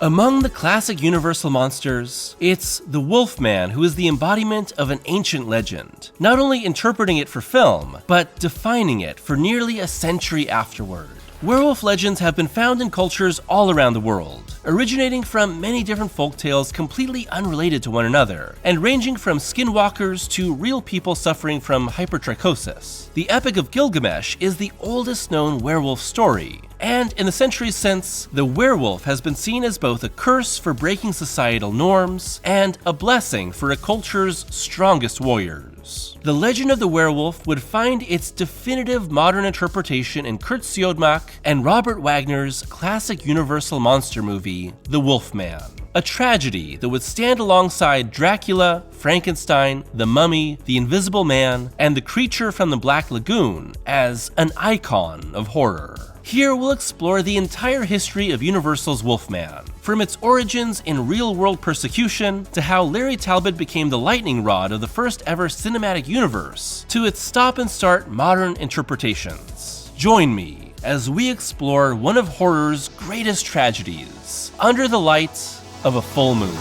Among the classic Universal monsters, it's the Wolfman who is the embodiment of an ancient legend, not only interpreting it for film, but defining it for nearly a century afterward. Werewolf legends have been found in cultures all around the world, originating from many different folktales completely unrelated to one another, and ranging from skinwalkers to real people suffering from hypertrichosis. The Epic of Gilgamesh is the oldest known werewolf story, and in the centuries since, the werewolf has been seen as both a curse for breaking societal norms and a blessing for a culture's strongest warriors. The legend of the werewolf would find its definitive modern interpretation in Curt Siodmak and Robert Wagner's classic Universal monster movie, The Wolfman. A tragedy that would stand alongside Dracula, Frankenstein, the Mummy, the Invisible Man, and the creature from the Black Lagoon as an icon of horror. Here we'll explore the entire history of Universal's Wolfman, from its origins in real-world persecution to how Larry Talbot became the lightning rod of the first ever cinematic universe, to its stop-and-start modern interpretations. Join me as we explore one of horror's greatest tragedies, under the light of a full moon.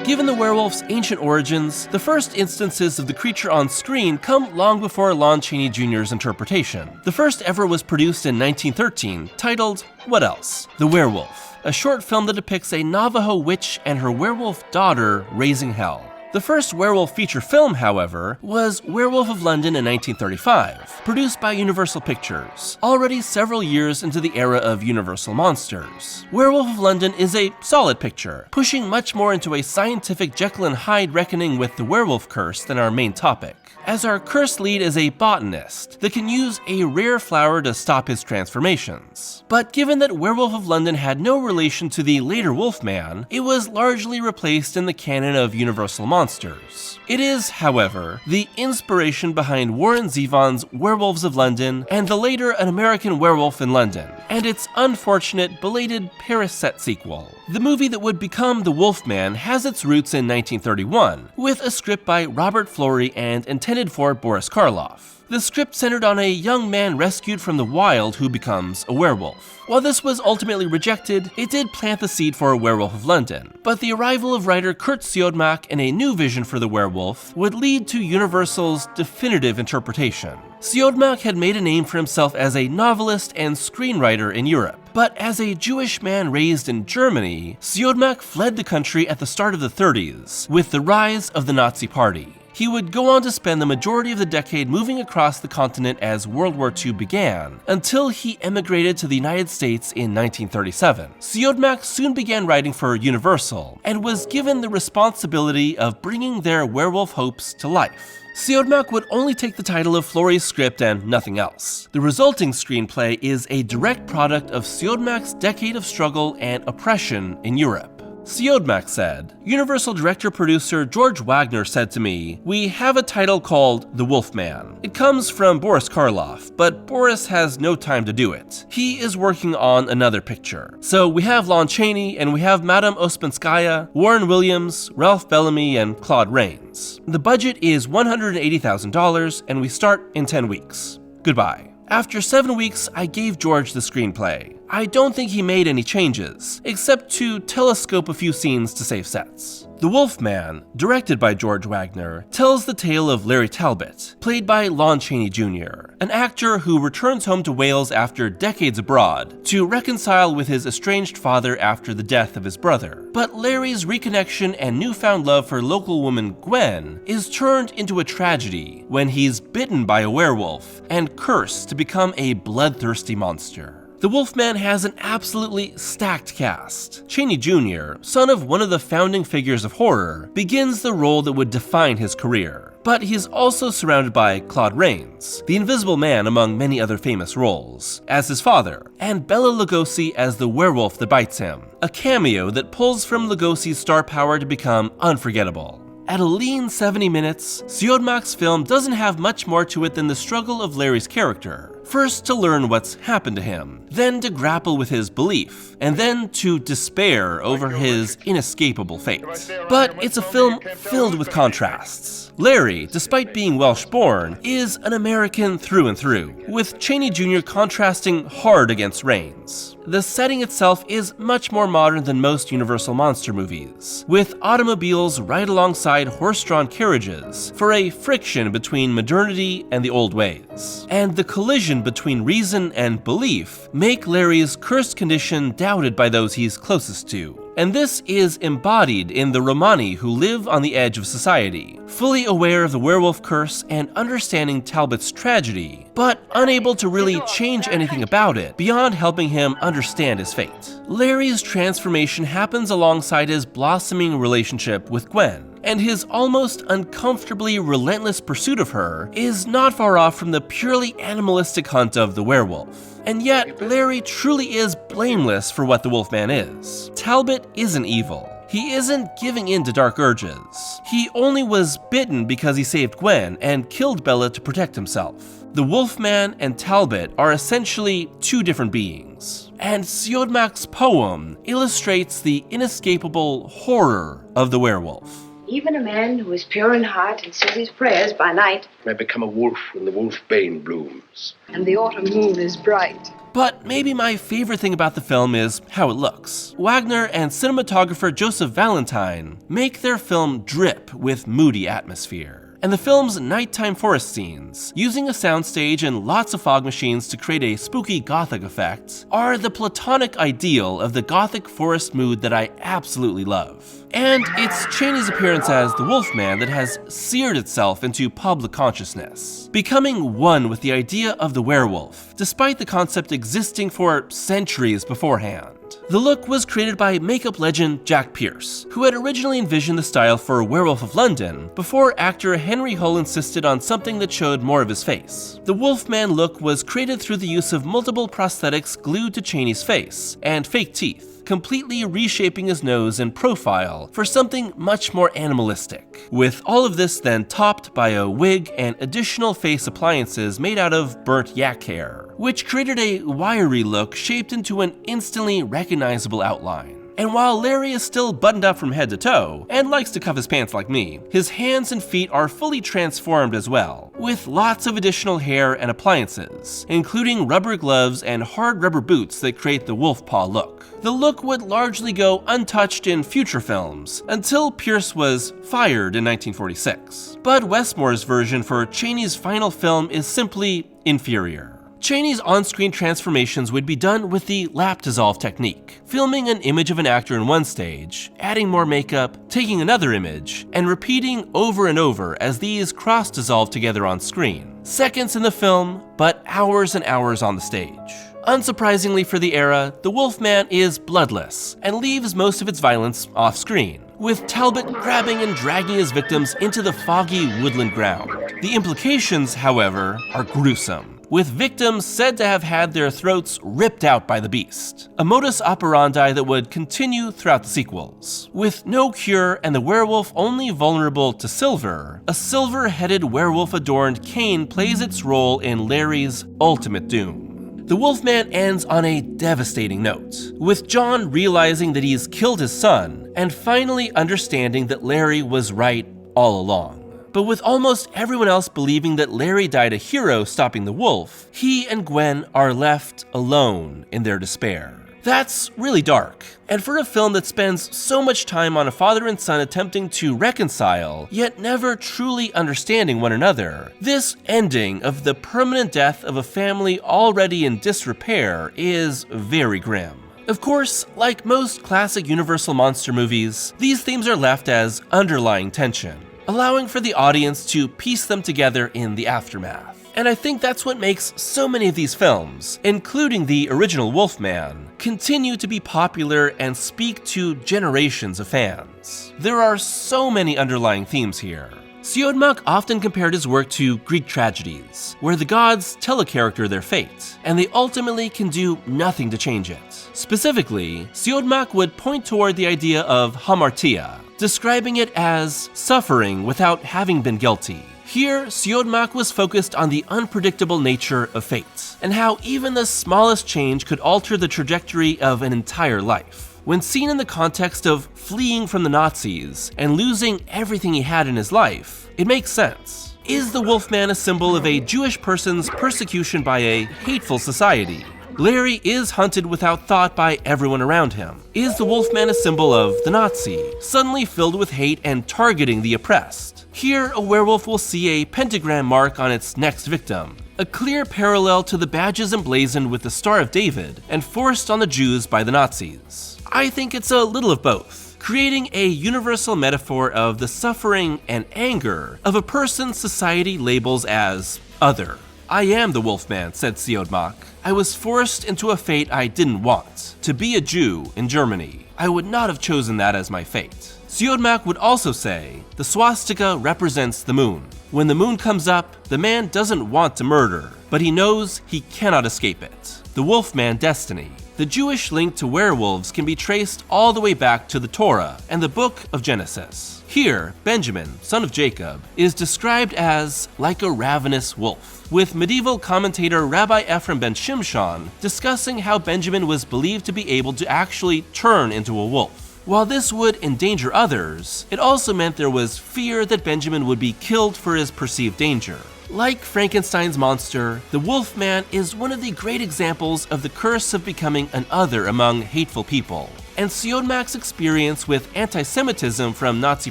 Given the werewolf's ancient origins, the first instances of the creature on screen come long before Lon Chaney Jr.'s interpretation. The first ever was produced in 1913, titled What Else? The Werewolf, a short film that depicts a Navajo witch and her werewolf daughter raising hell. The first werewolf feature film, however, was Werewolf of London in 1935, produced by Universal Pictures, already several years into the era of Universal monsters. Werewolf of London is a solid picture, pushing much more into a scientific Jekyll and Hyde reckoning with the werewolf curse than our main topic, as our cursed lead is a botanist that can use a rare flower to stop his transformations. But given that Werewolf of London had no relation to the later Wolfman, it was largely replaced in the canon of Universal monsters. It is, however, the inspiration behind Warren Zevon's Werewolves of London and the later An American Werewolf in London, and its unfortunate belated Paris set sequel. The movie that would become The Wolfman has its roots in 1931, with a script by Robert Florey and intended for Boris Karloff. The script centered on a young man rescued from the wild who becomes a werewolf. While this was ultimately rejected, it did plant the seed for a Werewolf of London, but the arrival of writer Curt Siodmak and a new vision for the werewolf would lead to Universal's definitive interpretation. Siodmak had made a name for himself as a novelist and screenwriter in Europe, but as a Jewish man raised in Germany, Siodmak fled the country at the start of the 30s, with the rise of the Nazi Party. He would go on to spend the majority of the decade moving across the continent as World War II began, until he emigrated to the United States in 1937. Siodmak soon began writing for Universal, and was given the responsibility of bringing their werewolf hopes to life. Siodmak would only take the title of Florey's script and nothing else. The resulting screenplay is a direct product of Siodmak's decade of struggle and oppression in Europe. Siodmak said, Universal director-producer George Wagner said to me, "We have a title called The Wolfman. It comes from Boris Karloff, but Boris has no time to do it. He is working on another picture. So we have Lon Chaney, and we have Madame Ospenskaya, Warren Williams, Ralph Bellamy, and Claude Rains. The budget is $180,000, and we start in 10 weeks. Goodbye." After 7 weeks, I gave George the screenplay. I don't think he made any changes, except to telescope a few scenes to save sets. The Wolfman, directed by George Wagner, tells the tale of Larry Talbot, played by Lon Chaney Jr., an actor who returns home to Wales after decades abroad to reconcile with his estranged father after the death of his brother. But Larry's reconnection and newfound love for local woman Gwen is turned into a tragedy when he's bitten by a werewolf and cursed to become a bloodthirsty monster. The Wolfman has an absolutely stacked cast. Chaney Jr., son of one of the founding figures of horror, begins the role that would define his career. But he is also surrounded by Claude Rains, the Invisible Man among many other famous roles, as his father, and Bela Lugosi as the werewolf that bites him, a cameo that pulls from Lugosi's star power to become unforgettable. At a lean 70 minutes, Siodmak's film doesn't have much more to it than the struggle of Larry's character, First to learn what's happened to him, then to grapple with his belief, and then to despair over his inescapable fate. But it's a film filled with contrasts. Larry, despite being Welsh-born, is an American through and through, with Chaney Jr. contrasting hard against Rains. The setting itself is much more modern than most Universal monster movies, with automobiles right alongside horse-drawn carriages for a friction between modernity and the old ways. And the collision between reason and belief make Larry's cursed condition doubted by those he's closest to. And this is embodied in the Romani who live on the edge of society, fully aware of the werewolf curse and understanding Talbot's tragedy, but unable to really change anything about it beyond helping him understand his fate. Larry's transformation happens alongside his blossoming relationship with Gwen, and his almost uncomfortably relentless pursuit of her is not far off from the purely animalistic hunt of the werewolf. And yet, Larry truly is blameless for what the Wolfman is. Talbot isn't evil. He isn't giving in to dark urges. He only was bitten because he saved Gwen and killed Bella to protect himself. The Wolfman and Talbot are essentially two different beings. And Siodmak's poem illustrates the inescapable horror of the werewolf. Even a man who is pure in heart and says his prayers by night may become a wolf when the wolfbane blooms. and the autumn moon is bright. But maybe my favorite thing about the film is how it looks. Wagner and cinematographer Joseph Valentine make their film drip with moody atmosphere. And the film's nighttime forest scenes, using a soundstage and lots of fog machines to create a spooky gothic effect, are the platonic ideal of the gothic forest mood that I absolutely love. And it's Chaney's appearance as the Wolfman that has seared itself into public consciousness, becoming one with the idea of the werewolf, despite the concept existing for centuries beforehand. The look was created by makeup legend Jack Pierce, who had originally envisioned the style for Werewolf of London before actor Henry Hull insisted on something that showed more of his face. The Wolfman look was created through the use of multiple prosthetics glued to Chaney's face and fake teeth, completely reshaping his nose and profile for something much more animalistic, with all of this then topped by a wig and additional face appliances made out of burnt yak hair, which created a wiry look shaped into an instantly recognizable outline. And while Larry is still buttoned up from head to toe, and likes to cuff his pants like me, his hands and feet are fully transformed as well, with lots of additional hair and appliances, including rubber gloves and hard rubber boots that create the wolf paw look. The look would largely go untouched in future films, until Pierce was fired in 1946. Bud Westmore's version for Chaney's final film is simply inferior. Chaney's on-screen transformations would be done with the lap dissolve technique, filming an image of an actor in one stage, adding more makeup, taking another image, and repeating over and over as these cross-dissolve together on screen. Seconds in the film, but hours and hours on the stage. Unsurprisingly for the era, the Wolfman is bloodless and leaves most of its violence off-screen, with Talbot grabbing and dragging his victims into the foggy woodland ground. The implications, however, are gruesome, with victims said to have had their throats ripped out by the beast, a modus operandi that would continue throughout the sequels. With no cure and the werewolf only vulnerable to silver, a silver-headed werewolf-adorned cane plays its role in Larry's ultimate doom. The Wolfman ends on a devastating note, with John realizing that he's killed his son, and finally understanding that Larry was right all along. But with almost everyone else believing that Larry died a hero stopping the wolf, he and Gwen are left alone in their despair. That's really dark, and for a film that spends so much time on a father and son attempting to reconcile, yet never truly understanding one another, this ending of the permanent death of a family already in disrepair is very grim. Of course, like most classic Universal monster movies, these themes are left as underlying tension, allowing for the audience to piece them together in the aftermath. And I think that's what makes so many of these films, including the original Wolfman, continue to be popular and speak to generations of fans. There are so many underlying themes here. Siodmak often compared his work to Greek tragedies, where the gods tell a character their fate, and they ultimately can do nothing to change it. Specifically, Siodmak would point toward the idea of hamartia, describing it as suffering without having been guilty, Here, Siodmak was focused on the unpredictable nature of fate, and how even the smallest change could alter the trajectory of an entire life. When seen in the context of fleeing from the Nazis and losing everything he had in his life, it makes sense. Is the Wolfman a symbol of a Jewish person's persecution by a hateful society? Larry is hunted without thought by everyone around him. Is the Wolfman a symbol of the Nazi, suddenly filled with hate and targeting the oppressed? Here, a werewolf will see a pentagram mark on its next victim, a clear parallel to the badges emblazoned with the Star of David and forced on the Jews by the Nazis. I think it's a little of both, creating a universal metaphor of the suffering and anger of a person society labels as other. "I am the Wolfman," said Siodmak. "I was forced into a fate I didn't want, to be a Jew in Germany. I would not have chosen that as my fate." Siodmak would also say, the swastika represents the moon. When the moon comes up, the man doesn't want to murder, but he knows he cannot escape it. The Wolfman destiny. The Jewish link to werewolves can be traced all the way back to the Torah and the book of Genesis. Here, Benjamin, son of Jacob, is described as like a ravenous wolf, with medieval commentator Rabbi Ephraim ben Shimshon discussing how Benjamin was believed to be able to actually turn into a wolf. While this would endanger others, it also meant there was fear that Benjamin would be killed for his perceived danger. Like Frankenstein's monster, the Wolfman is one of the great examples of the curse of becoming an other among hateful people. And Siodmak's experience with anti-Semitism from Nazi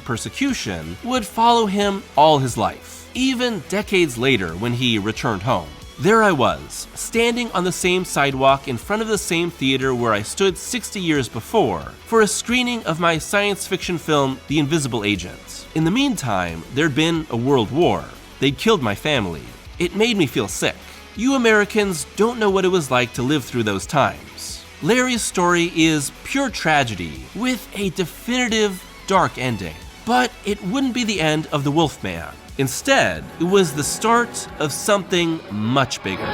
persecution would follow him all his life, even decades later when he returned home. There I was, standing on the same sidewalk in front of the same theater where I stood 60 years before for a screening of my science fiction film, The Invisible Agent. In the meantime, there'd been a world war. They'd killed my family. It made me feel sick. You Americans don't know what it was like to live through those times. Larry's story is pure tragedy with a definitive dark ending. But it wouldn't be the end of the Wolfman. Instead, it was the start of something much bigger.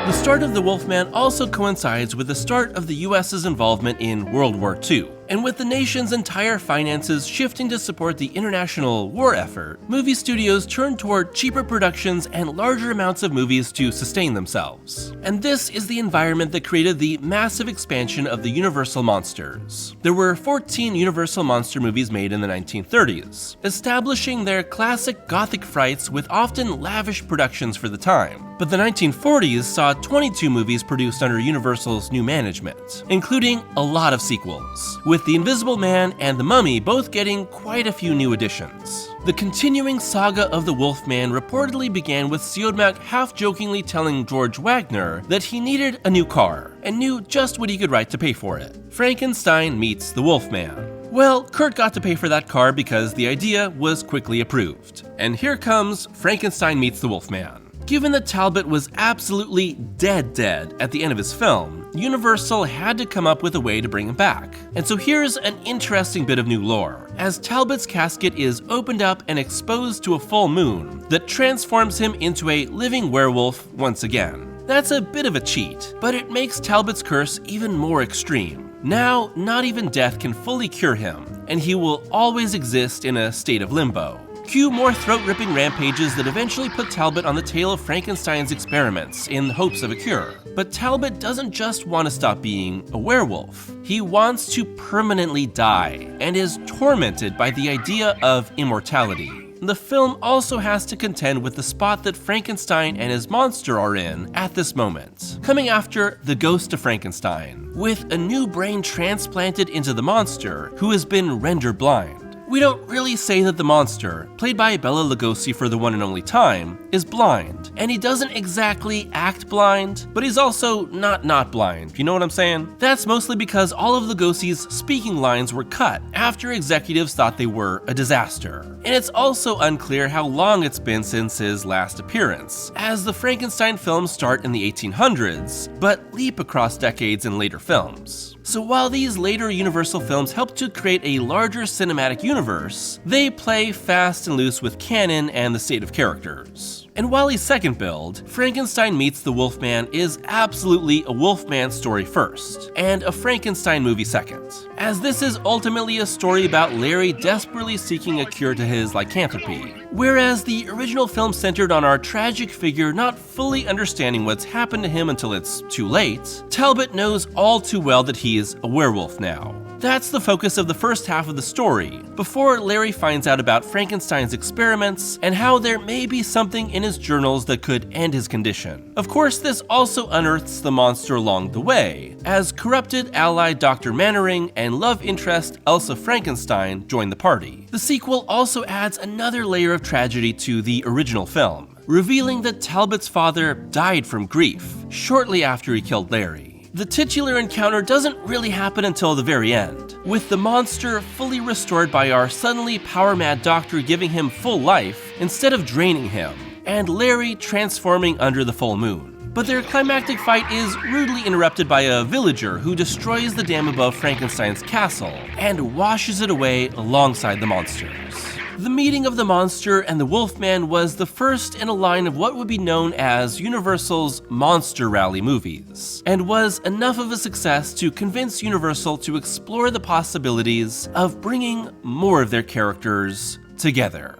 The start of the Wolfman also coincides with the start of the US's involvement in World War II. And with the nation's entire finances shifting to support the international war effort, movie studios turned toward cheaper productions and larger amounts of movies to sustain themselves. And this is the environment that created the massive expansion of the Universal monsters. There were 14 Universal monster movies made in the 1930s, establishing their classic gothic frights with often lavish productions for the time. But the 1940s saw 22 movies produced under Universal's new management, including a lot of sequels, with The Invisible Man and The Mummy both getting quite a few new additions. The continuing saga of the Wolfman reportedly began with Siodmak half-jokingly telling George Wagner that he needed a new car, and knew just what he could write to pay for it. Frankenstein meets the Wolfman. Well, Curt got to pay for that car because the idea was quickly approved. And here comes Frankenstein meets the Wolfman. Given that Talbot was absolutely dead at the end of his film, Universal had to come up with a way to bring him back. And so here's an interesting bit of new lore, as Talbot's casket is opened up and exposed to a full moon that transforms him into a living werewolf once again. That's a bit of a cheat, but it makes Talbot's curse even more extreme. Now, not even death can fully cure him, and he will always exist in a state of limbo. Cue more throat-ripping rampages that eventually put Talbot on the tail of Frankenstein's experiments in hopes of a cure. But Talbot doesn't just want to stop being a werewolf. He wants to permanently die, and is tormented by the idea of immortality. The film also has to contend with the spot that Frankenstein and his monster are in at this moment, coming after the ghost of Frankenstein, with a new brain transplanted into the monster who has been rendered blind. We don't really say that the monster, played by Bela Lugosi for the one and only time, is blind. And he doesn't exactly act blind, but he's also not blind, you know what I'm saying? That's mostly because all of Lugosi's speaking lines were cut after executives thought they were a disaster. And it's also unclear how long it's been since his last appearance, as the Frankenstein films start in the 1800s, but leap across decades in later films. So while these later Universal films help to create a larger cinematic universe, they play fast and loose with canon and the state of characters. And while he's second billed, Frankenstein Meets the Wolfman is absolutely a Wolfman story first, and a Frankenstein movie second, as this is ultimately a story about Larry desperately seeking a cure to his lycanthropy. Whereas the original film centered on our tragic figure not fully understanding what's happened to him until it's too late, Talbot knows all too well that he is a werewolf now. That's the focus of the first half of the story, before Larry finds out about Frankenstein's experiments and how there may be something in his journals that could end his condition. Of course, this also unearths the monster along the way, as corrupted ally Dr. Mannering and love interest Elsa Frankenstein join the party. The sequel also adds another layer of tragedy to the original film, revealing that Talbot's father died from grief shortly after he killed Larry. The titular encounter doesn't really happen until the very end, with the monster fully restored by our suddenly power-mad doctor giving him full life instead of draining him, and Larry transforming under the full moon. But their climactic fight is rudely interrupted by a villager who destroys the dam above Frankenstein's castle and washes it away alongside the monsters. The meeting of the monster and the Wolfman was the first in a line of what would be known as Universal's Monster Rally movies, and was enough of a success to convince Universal to explore the possibilities of bringing more of their characters together.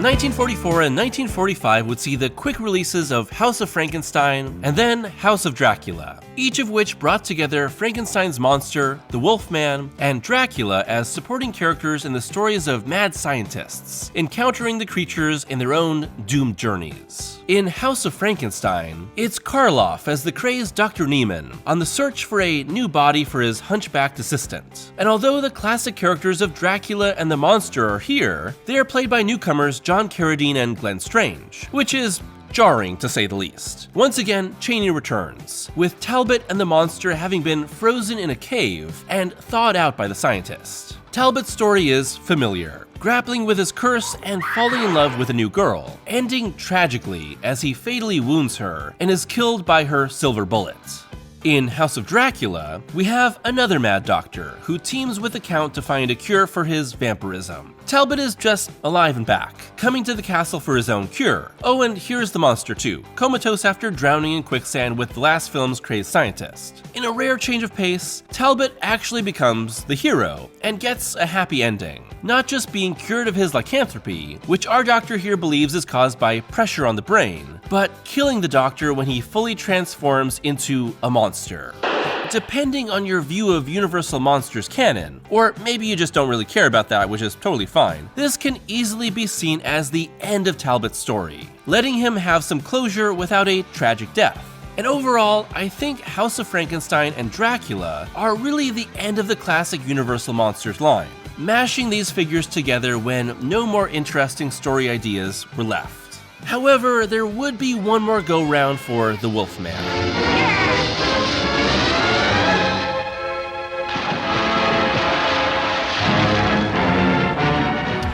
1944 and 1945 would see the quick releases of House of Frankenstein and then House of Dracula, each of which brought together Frankenstein's monster, the Wolfman, and Dracula as supporting characters in the stories of mad scientists, encountering the creatures in their own doomed journeys. In House of Frankenstein, it's Karloff as the crazed Dr. Neiman on the search for a new body for his hunchbacked assistant. And although the classic characters of Dracula and the monster are here, they are played by newcomers John Carradine and Glenn Strange, which is jarring to say the least. Once again, Chaney returns, with Talbot and the monster having been frozen in a cave and thawed out by the scientist. Talbot's story is familiar, grappling with his curse and falling in love with a new girl, ending tragically as he fatally wounds her and is killed by her silver bullet. In House of Dracula, we have another mad doctor who teams with the Count to find a cure for his vampirism. Talbot is just alive and back, coming to the castle for his own cure. Oh, and here's the monster too, comatose after drowning in quicksand with the last film's crazed scientist. In a rare change of pace, Talbot actually becomes the hero and gets a happy ending, not just being cured of his lycanthropy, which our doctor here believes is caused by pressure on the brain, but killing the doctor when he fully transforms into a monster. Depending on your view of Universal Monsters canon, or maybe you just don't really care about that, which is totally fine, this can easily be seen as the end of Talbot's story, letting him have some closure without a tragic death. And overall, I think House of Frankenstein and Dracula are really the end of the classic Universal Monsters line, mashing these figures together when no more interesting story ideas were left. However, there would be one more go-round for the Wolfman.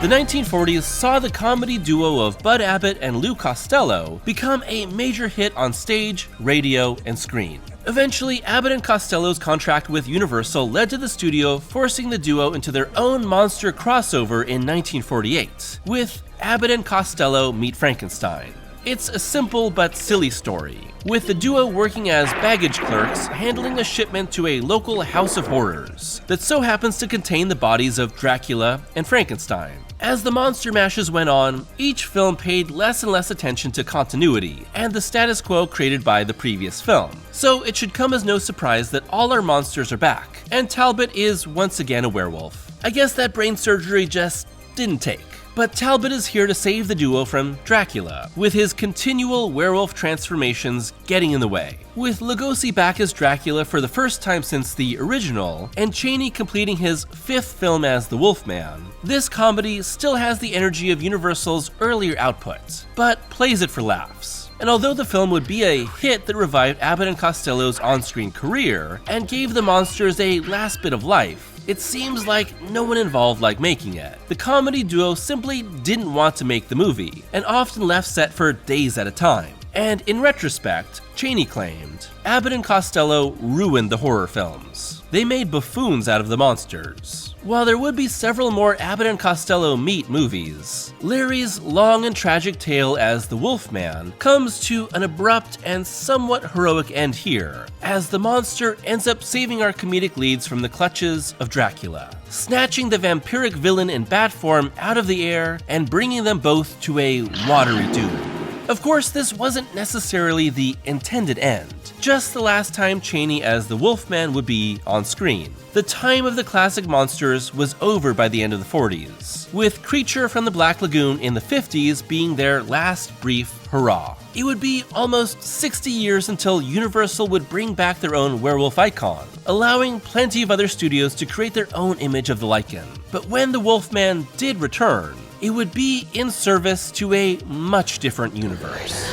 The 1940s saw the comedy duo of Bud Abbott and Lou Costello become a major hit on stage, radio, and screen. Eventually, Abbott and Costello's contract with Universal led to the studio forcing the duo into their own monster crossover in 1948, with Abbott and Costello Meet Frankenstein. It's a simple but silly story, with the duo working as baggage clerks handling a shipment to a local house of horrors that so happens to contain the bodies of Dracula and Frankenstein. As the monster mashes went on, each film paid less and less attention to continuity and the status quo created by the previous film. So it should come as no surprise that all our monsters are back, and Talbot is once again a werewolf. I guess that brain surgery just didn't take. But Talbot is here to save the duo from Dracula, with his continual werewolf transformations getting in the way. With Lugosi back as Dracula for the first time since the original, and Chaney completing his 5th film as the Wolfman, this comedy still has the energy of Universal's earlier output, but plays it for laughs. And although the film would be a hit that revived Abbott and Costello's on-screen career, and gave the monsters a last bit of life, it seems like no one involved liked making it. The comedy duo simply didn't want to make the movie, and often left set for days at a time. And in retrospect, Chaney claimed, Abbott and Costello ruined the horror films. They made buffoons out of the monsters. While there would be several more Abbott and Costello meet movies, Larry's long and tragic tale as the Wolfman comes to an abrupt and somewhat heroic end here, as the monster ends up saving our comedic leads from the clutches of Dracula, snatching the vampiric villain in bat form out of the air and bringing them both to a watery doom. Of course, this wasn't necessarily the intended end, just the last time Chaney as the Wolfman would be on screen. The time of the classic monsters was over by the end of the 40s, with Creature from the Black Lagoon in the 50s being their last brief hurrah. It would be almost 60 years until Universal would bring back their own werewolf icon, allowing plenty of other studios to create their own image of the Lycan. But when the Wolfman did return, it would be in service to a much different universe.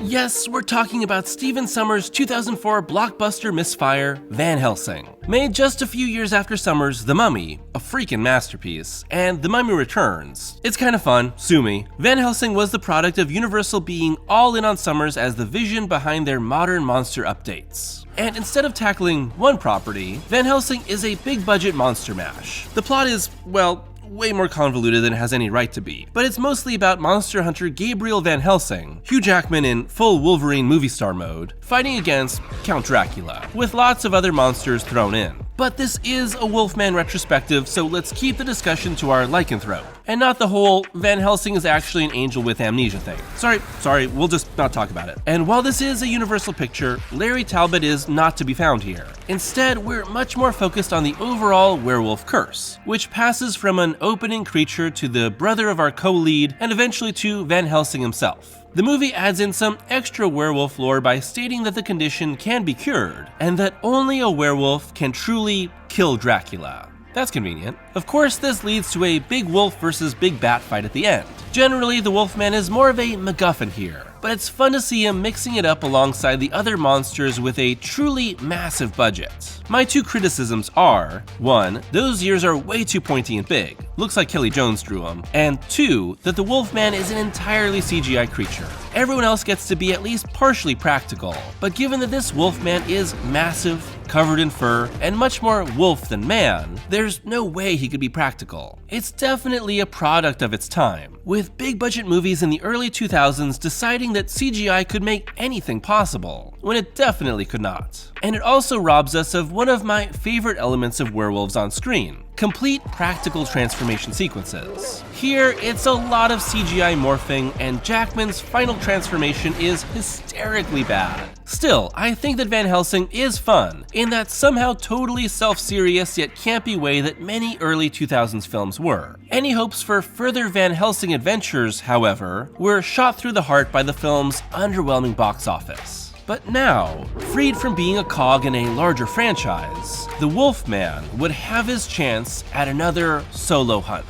Yes, we're talking about Stephen Sommers' 2004 blockbuster misfire, Van Helsing. Made just a few years after Sommers' The Mummy, a freaking masterpiece, and The Mummy Returns. It's kind of fun, sue me. Van Helsing was the product of Universal being all in on Sommers as the vision behind their modern monster updates. And instead of tackling one property, Van Helsing is a big-budget monster mash. The plot is, well, way more convoluted than it has any right to be, but it's mostly about monster hunter Gabriel Van Helsing, Hugh Jackman in full Wolverine movie star mode, fighting against Count Dracula, with lots of other monsters thrown in. But this is a Wolfman retrospective, so let's keep the discussion to our lycanthrope, and not the whole Van Helsing is actually an angel with amnesia thing. Sorry, we'll just not talk about it. And while this is a Universal picture, Larry Talbot is not to be found here. Instead, we're much more focused on the overall werewolf curse, which passes from an opening creature to the brother of our co-lead, and eventually to Van Helsing himself. The movie adds in some extra werewolf lore by stating that the condition can be cured, and that only a werewolf can truly kill Dracula. That's convenient. Of course, this leads to a big wolf versus big bat fight at the end. Generally, the Wolfman is more of a MacGuffin here, but it's fun to see him mixing it up alongside the other monsters with a truly massive budget. My two criticisms are, 1, those ears are way too pointy and big, looks like Kelly Jones drew them, and 2, that the Wolfman is an entirely CGI creature. Everyone else gets to be at least partially practical, but given that this Wolfman is massive, covered in fur, and much more wolf than man, there's no way he could be practical. It's definitely a product of its time, with big budget movies in the early 2000s deciding that CGI could make anything possible, when it definitely could not. And it also robs us of one of my favorite elements of werewolves on screen: complete practical transformation sequences. Here, it's a lot of CGI morphing, and Jackman's final transformation is hysterically bad. Still, I think that Van Helsing is fun, in that somehow totally self-serious yet campy way that many early 2000s films were. Any hopes for further Van Helsing adventures, however, were shot through the heart by the film's underwhelming box office. But now, freed from being a cog in a larger franchise, the Wolfman would have his chance at another solo hunt.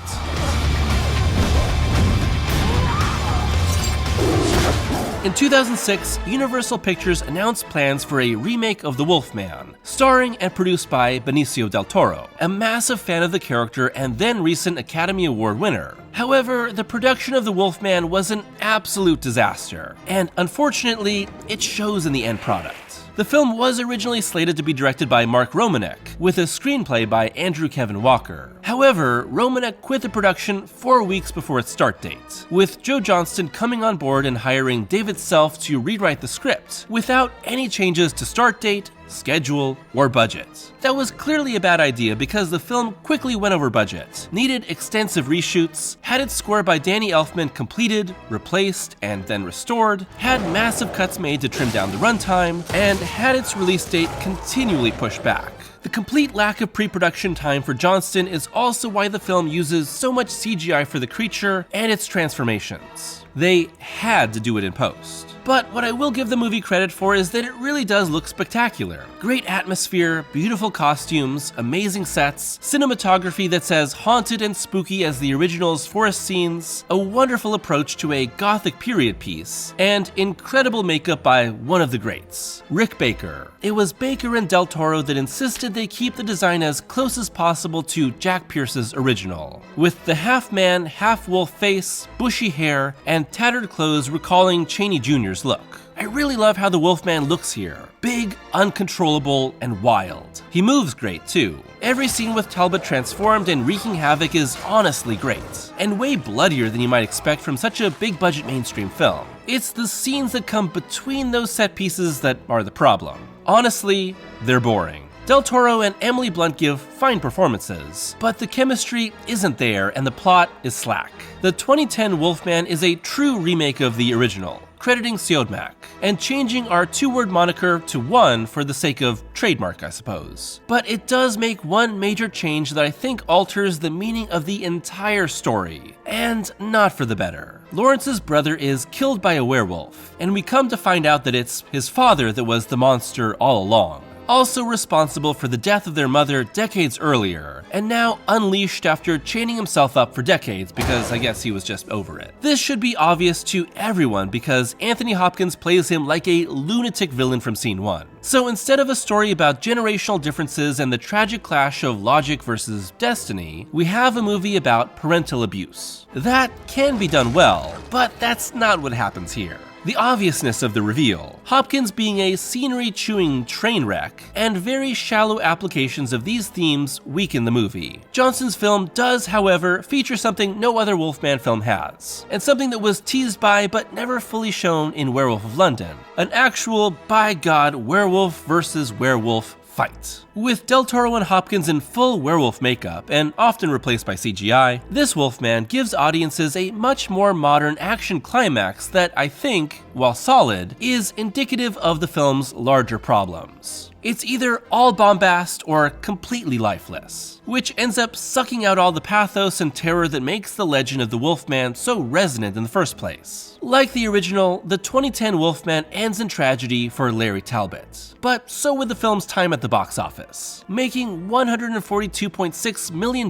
In 2006, Universal Pictures announced plans for a remake of The Wolfman, starring and produced by Benicio del Toro, a massive fan of the character and then recent Academy Award winner. However, the production of The Wolfman was an absolute disaster, and unfortunately, it shows in the end product. The film was originally slated to be directed by Mark Romanek, with a screenplay by Andrew Kevin Walker. However, Romanek quit the production 4 weeks before its start date, with Joe Johnston coming on board and hiring David Self to rewrite the script, without any changes to start date, schedule, or budget. That was clearly a bad idea because the film quickly went over budget, needed extensive reshoots, had its score by Danny Elfman completed, replaced, and then restored, had massive cuts made to trim down the runtime, and had its release date continually pushed back. The complete lack of pre-production time for Johnston is also why the film uses so much CGI for the creature and its transformations. They had to do it in post. But what I will give the movie credit for is that it really does look spectacular. Great atmosphere, beautiful costumes, amazing sets, cinematography that's as haunted and spooky as the original's forest scenes, a wonderful approach to a gothic period piece, and incredible makeup by one of the greats, Rick Baker. It was Baker and Del Toro that insisted they keep the design as close as possible to Jack Pierce's original, with the half-man, half-wolf face, bushy hair, and tattered clothes recalling Chaney Jr.'s look. I really love how the Wolfman looks here. Big, uncontrollable, and wild. He moves great too. Every scene with Talbot transformed and wreaking havoc is honestly great, and way bloodier than you might expect from such a big-budget mainstream film. It's the scenes that come between those set pieces that are the problem. Honestly, they're boring. Del Toro and Emily Blunt give fine performances, but the chemistry isn't there and the plot is slack. The 2010 Wolfman is a true remake of the original, crediting Siodmak, and changing our two-word moniker to one for the sake of trademark, I suppose. But it does make one major change that I think alters the meaning of the entire story, and not for the better. Lawrence's brother is killed by a werewolf, and we come to find out that it's his father that was the monster all along, also responsible for the death of their mother decades earlier, and now unleashed after chaining himself up for decades because I guess he was just over it. This should be obvious to everyone because Anthony Hopkins plays him like a lunatic villain from scene 1. So instead of a story about generational differences and the tragic clash of logic versus destiny, we have a movie about parental abuse. That can be done well, but that's not what happens here. The obviousness of the reveal, Hopkins being a scenery-chewing train wreck, and very shallow applications of these themes weaken the movie. Johnson's film does, however, feature something no other Wolfman film has, and something that was teased by but never fully shown in Werewolf of London, an actual, by God, werewolf versus werewolf fight. With Del Toro and Hopkins in full werewolf makeup, and often replaced by CGI, this Wolfman gives audiences a much more modern action climax that I think, while solid, is indicative of the film's larger problems. It's either all bombast or completely lifeless, which ends up sucking out all the pathos and terror that makes the legend of the Wolfman so resonant in the first place. Like the original, the 2010 Wolfman ends in tragedy for Larry Talbot, but so would the film's time at the box office, making $142.6 million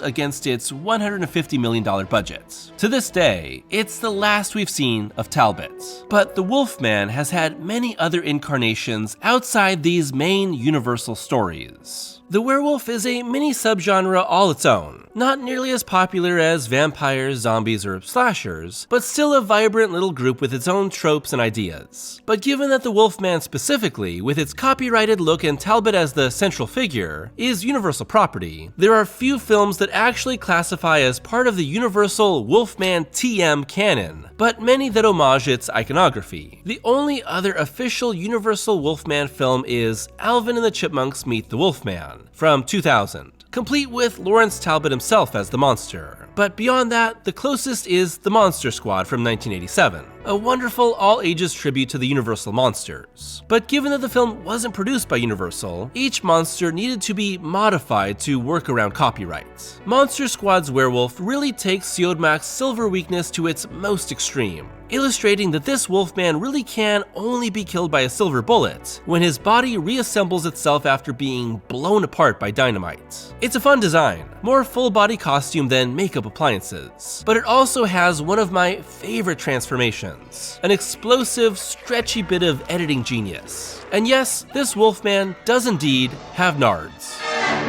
against its $150 million budget. To this day, it's the last we've seen of Talbot, but the Wolfman has had many other incarnations outside these main universal stories. The werewolf is a mini subgenre all its own, not nearly as popular as vampires, zombies, or slashers, but still a vibrant little group with its own tropes and ideas. But given that the Wolfman specifically, with its copyrighted look and Talbot as the central figure, is universal property, there are few films that actually classify as part of the universal Wolfman TM canon, but many that homage its iconography. The only other official universal Wolfman film is Alvin and the Chipmunks Meet the Wolfman, from 2000, complete with Lawrence Talbot himself as the monster. But beyond that, the closest is The Monster Squad from 1987, a wonderful all-ages tribute to the Universal monsters. But given that the film wasn't produced by Universal, each monster needed to be modified to work around copyright. Monster Squad's werewolf really takes Siodmak's silver weakness to its most extreme, illustrating that this Wolfman really can only be killed by a silver bullet when his body reassembles itself after being blown apart by dynamite. It's a fun design, more full-body costume than makeup appliances, but it also has one of my favorite transformations, an explosive, stretchy bit of editing genius. And yes, this Wolfman does indeed have nards.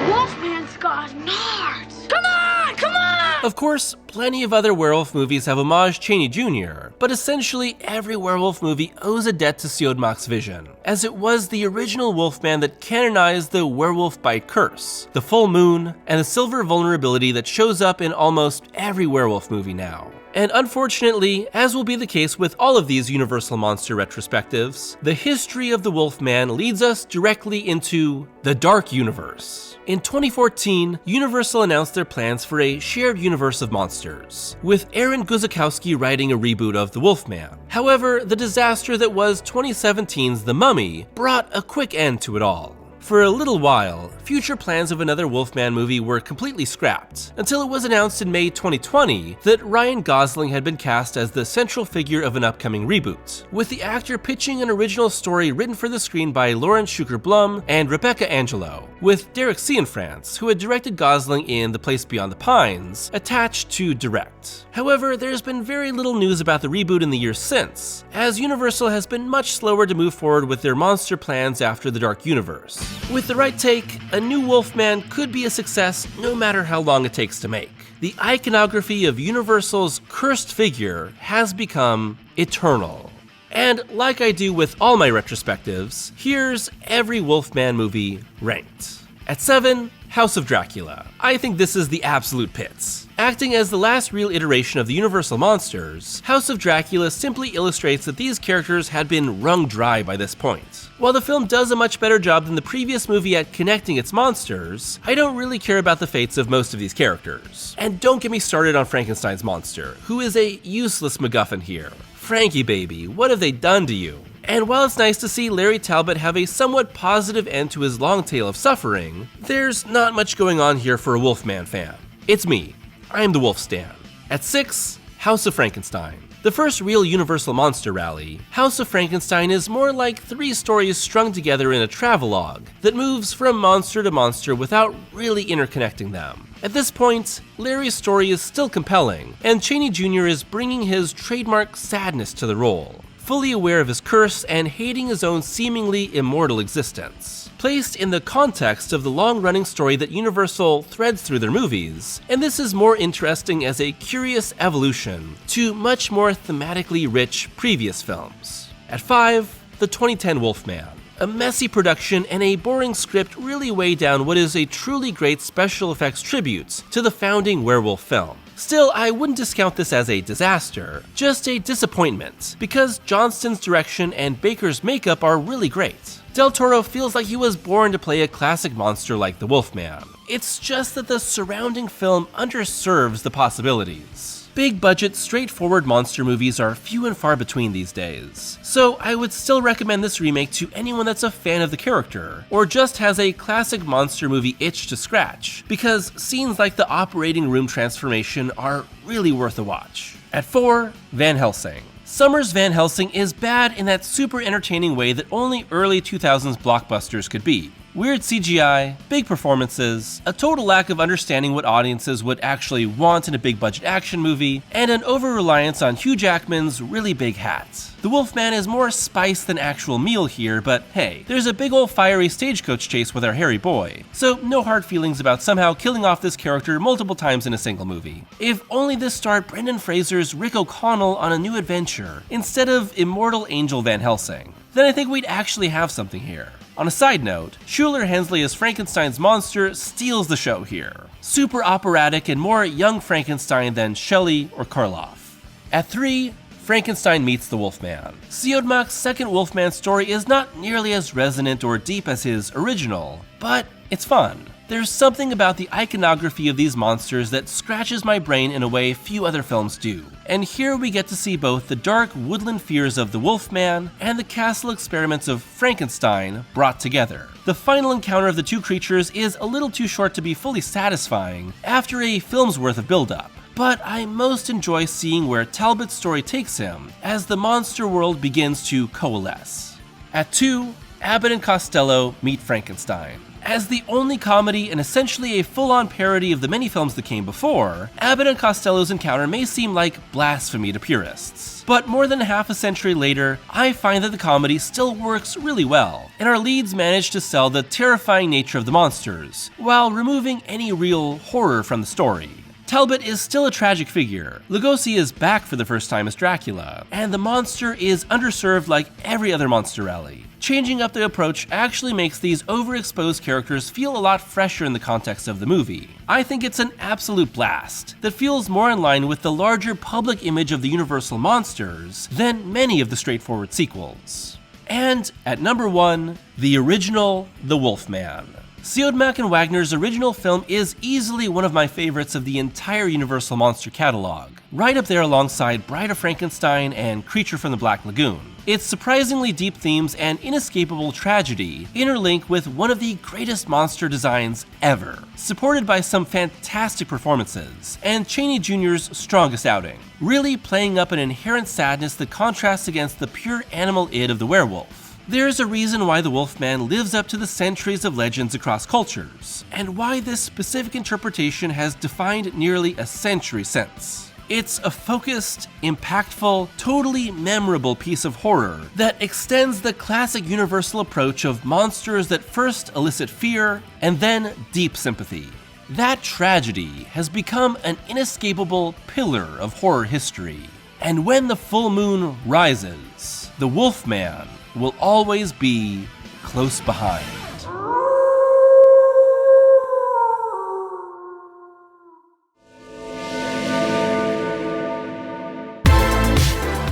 Wolfman's got nards! Come on! Come on! Of course, plenty of other werewolf movies have homaged Chaney Jr., but essentially every werewolf movie owes a debt to Siodmak's vision, as it was the original Wolfman that canonized the werewolf bite curse, the full moon, and the silver vulnerability that shows up in almost every werewolf movie now. And unfortunately, as will be the case with all of these Universal Monster retrospectives, the history of the Wolfman leads us directly into the Dark Universe. In 2014, Universal announced their plans for a shared universe of monsters, with Aaron Guzikowski writing a reboot of The Wolfman. However, the disaster that was 2017's The Mummy brought a quick end to it all. For a little while, future plans of another Wolfman movie were completely scrapped, until it was announced in May 2020 that Ryan Gosling had been cast as the central figure of an upcoming reboot, with the actor pitching an original story written for the screen by Lauren Schuker-Blum and Rebecca Angelo, with Derek Cianfrance, who had directed Gosling in The Place Beyond the Pines, attached to direct. However, there's been very little news about the reboot in the years since, as Universal has been much slower to move forward with their monster plans after the Dark Universe. With the right take, a new Wolfman could be a success no matter how long it takes to make. The iconography of Universal's cursed figure has become eternal. And like I do with all my retrospectives, here's every Wolfman movie ranked. At 7, House of Dracula. I think this is the absolute pits. Acting as the last real iteration of the Universal monsters, House of Dracula simply illustrates that these characters had been wrung dry by this point. While the film does a much better job than the previous movie at connecting its monsters, I don't really care about the fates of most of these characters. And don't get me started on Frankenstein's monster, who is a useless MacGuffin here. Frankie baby, what have they done to you? And while it's nice to see Larry Talbot have a somewhat positive end to his long tale of suffering, there's not much going on here for a Wolfman fan. It's me. I'm the Wolf Stan. At 6, House of Frankenstein. The first real Universal monster rally, House of Frankenstein is more like 3 stories strung together in a travelogue that moves from monster to monster without really interconnecting them. At this point, Larry's story is still compelling, and Chaney Jr. is bringing his trademark sadness to the role, fully aware of his curse and hating his own seemingly immortal existence. Placed in the context of the long-running story that Universal threads through their movies, and this is more interesting as a curious evolution to much more thematically rich previous films. At 5, the 2010 Wolfman. A messy production and a boring script really weigh down what is a truly great special effects tribute to the founding werewolf film. Still, I wouldn't discount this as a disaster, just a disappointment, because Johnston's direction and Baker's makeup are really great. Del Toro feels like he was born to play a classic monster like the Wolfman. It's just that the surrounding film underserves the possibilities. Big budget, straightforward monster movies are few and far between these days, so I would still recommend this remake to anyone that's a fan of the character, or just has a classic monster movie itch to scratch, because scenes like the operating room transformation are really worth a watch. At 4, Van Helsing. Summers' Van Helsing is bad in that super entertaining way that only early 2000s blockbusters could be. Weird CGI, big performances, a total lack of understanding what audiences would actually want in a big budget action movie, and an over-reliance on Hugh Jackman's really big hat. The Wolfman is more spice than actual meal here, but hey, there's a big ol' fiery stagecoach chase with our hairy boy, so no hard feelings about somehow killing off this character multiple times in a single movie. If only this starred Brendan Fraser's Rick O'Connell on a new adventure, instead of immortal Angel Van Helsing, then I think we'd actually have something here. On a side note, Shuler Hensley as Frankenstein's monster steals the show here. Super operatic and more young Frankenstein than Shelley or Karloff. At 3, Frankenstein meets the Wolfman. Siodmak's second Wolfman story is not nearly as resonant or deep as his original, but it's fun. There's something about the iconography of these monsters that scratches my brain in a way few other films do. And here we get to see both the dark woodland fears of the Wolfman and the castle experiments of Frankenstein brought together. The final encounter of the two creatures is a little too short to be fully satisfying after a film's worth of build-up. But I most enjoy seeing where Talbot's story takes him as the monster world begins to coalesce. At 2, Abbott and Costello meet Frankenstein. As the only comedy and essentially a full-on parody of the many films that came before, Abbott and Costello's encounter may seem like blasphemy to purists. But more than half a century later, I find that the comedy still works really well, and our leads manage to sell the terrifying nature of the monsters, while removing any real horror from the story. Talbot is still a tragic figure, Lugosi is back for the first time as Dracula, and the monster is underserved like every other monster rally. Changing up the approach actually makes these overexposed characters feel a lot fresher in the context of the movie. I think it's an absolute blast that feels more in line with the larger public image of the Universal monsters than many of the straightforward sequels. And at number 1, the original The Wolfman. Siodmak and Wagner's original film is easily one of my favorites of the entire Universal monster catalog, right up there alongside Bride of Frankenstein and Creature from the Black Lagoon. Its surprisingly deep themes and inescapable tragedy interlink with one of the greatest monster designs ever, supported by some fantastic performances, and Chaney Jr.'s strongest outing, really playing up an inherent sadness that contrasts against the pure animal id of the werewolf. There's a reason why the Wolfman lives up to the centuries of legends across cultures, and why this specific interpretation has defined nearly a century since. It's a focused, impactful, totally memorable piece of horror that extends the classic Universal approach of monsters that first elicit fear and then deep sympathy. That tragedy has become an inescapable pillar of horror history. And when the full moon rises, the Wolfman will always be close behind.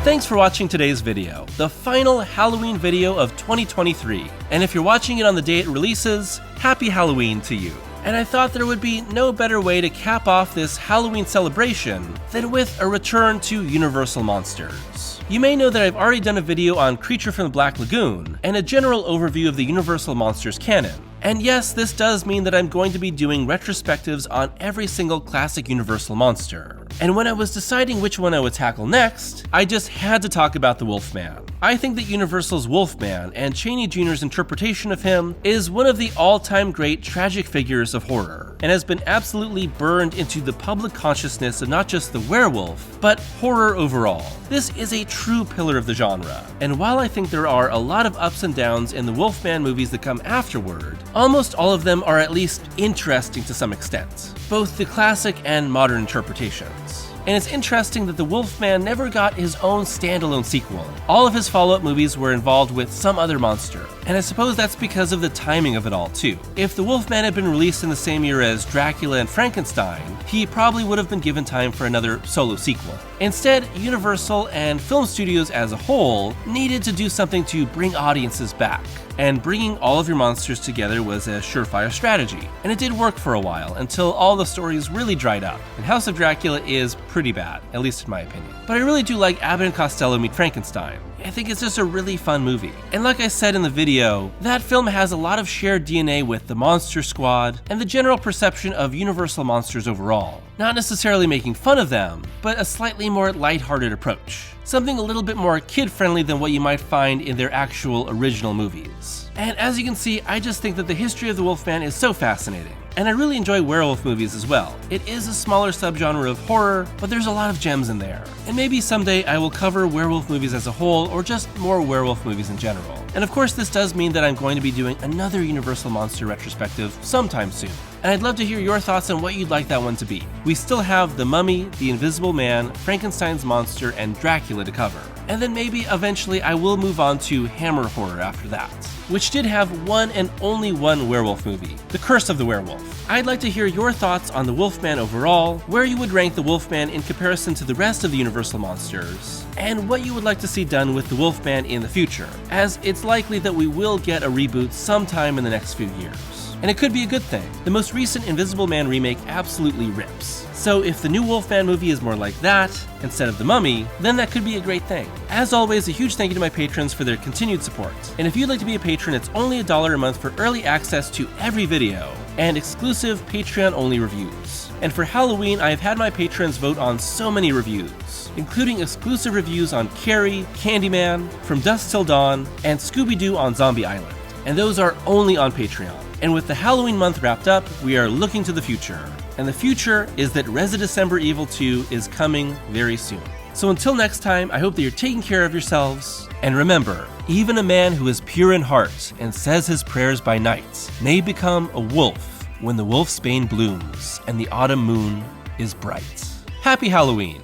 Thanks for watching today's video, the final Halloween video of 2023. And if you're watching it on the day it releases, happy Halloween to you. And I thought there would be no better way to cap off this Halloween celebration than with a return to Universal monsters. You may know that I've already done a video on Creature from the Black Lagoon and a general overview of the Universal monsters canon. And yes, this does mean that I'm going to be doing retrospectives on every single classic Universal monster. And when I was deciding which one I would tackle next, I just had to talk about the Wolfman. I think that Universal's Wolfman and Chaney Jr.'s interpretation of him is one of the all-time great tragic figures of horror, and has been absolutely burned into the public consciousness of not just the werewolf, but horror overall. This is a true pillar of the genre, and while I think there are a lot of ups and downs in the Wolfman movies that come afterward, almost all of them are at least interesting to some extent, both the classic and modern interpretations. And it's interesting that the Wolfman never got his own standalone sequel. All of his follow-up movies were involved with some other monster, and I suppose that's because of the timing of it all too. If the Wolfman had been released in the same year as Dracula and Frankenstein, he probably would have been given time for another solo sequel. Instead, Universal and film studios as a whole needed to do something to bring audiences back. And bringing all of your monsters together was a surefire strategy. And it did work for a while, until all the stories really dried up. And House of Dracula is pretty bad, at least in my opinion. But I really do like Abbott and Costello Meet Frankenstein. I think it's just a really fun movie. And like I said in the video, that film has a lot of shared DNA with the Monster Squad and the general perception of Universal monsters overall. Not necessarily making fun of them, but a slightly more lighthearted approach. Something a little bit more kid-friendly than what you might find in their actual original movies. And as you can see, I just think that the history of the Wolfman is so fascinating. And I really enjoy werewolf movies as well. It is a smaller subgenre of horror, but there's a lot of gems in there. And maybe someday I will cover werewolf movies as a whole, or just more werewolf movies in general. And of course, this does mean that I'm going to be doing another Universal Monster retrospective sometime soon. And I'd love to hear your thoughts on what you'd like that one to be. We still have The Mummy, The Invisible Man, Frankenstein's Monster, and Dracula to cover. And then maybe eventually I will move on to Hammer Horror after that, which did have one and only one werewolf movie, The Curse of the Werewolf. I'd like to hear your thoughts on the Wolfman overall, where you would rank the Wolfman in comparison to the rest of the Universal monsters, and what you would like to see done with the Wolfman in the future, as it's likely that we will get a reboot sometime in the next few years. And it could be a good thing. The most recent Invisible Man remake absolutely rips. So if the new Wolfman movie is more like that, instead of The Mummy, then that could be a great thing. As always, a huge thank you to my patrons for their continued support. And if you'd like to be a patron, it's only $1 a month for early access to every video, and exclusive Patreon-only reviews. And for Halloween, I have had my patrons vote on so many reviews, including exclusive reviews on Carrie, Candyman, From Dusk Till Dawn, and Scooby-Doo on Zombie Island. And those are only on Patreon. And with the Halloween month wrapped up, we are looking to the future. And the future is that Residecember Evil 2 is coming very soon. So until next time, I hope that you're taking care of yourselves. And remember, even a man who is pure in heart and says his prayers by night may become a wolf when the wolfsbane blooms and the autumn moon is bright. Happy Halloween!